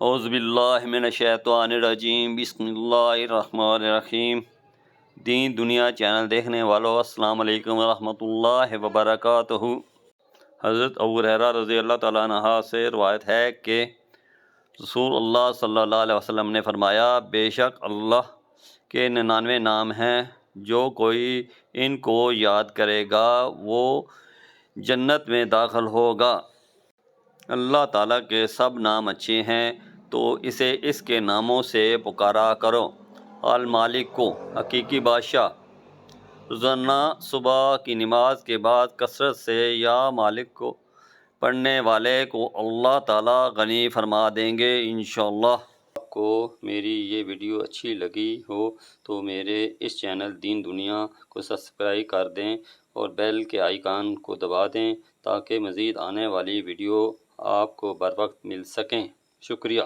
اعوذ باللہ من الشیطان الرجیم، بسم اللہ الرحمن الرحیم۔ دین دنیا چینل دیکھنے والوں السلام علیکم ورحمۃ اللہ وبرکاتہ۔ حضرت ابو ہریرہ رضی اللہ تعالیٰ عنہ سے روایت ہے کہ رسول اللہ صلی اللہ علیہ وسلم نے فرمایا، بے شک اللہ کے 99 نام ہیں، جو کوئی ان کو یاد کرے گا وہ جنت میں داخل ہوگا۔ اللہ تعالیٰ کے سب نام اچھے ہیں، تو اسے اس کے ناموں سے پکارا کرو۔ المالک کو، حقیقی بادشاہ، روزانہ صبح کی نماز کے بعد کثرت سے یا مالک کو پڑھنے والے کو اللہ تعالیٰ غنی فرما دیں گے انشاءاللہ۔ آپ کو میری یہ ویڈیو اچھی لگی ہو تو میرے اس چینل دین دنیا کو سبسکرائب کر دیں اور بیل کے آئیکن کو دبا دیں تاکہ مزید آنے والی ویڈیو آپ کو بر وقت مل سکیں۔ شکریہ۔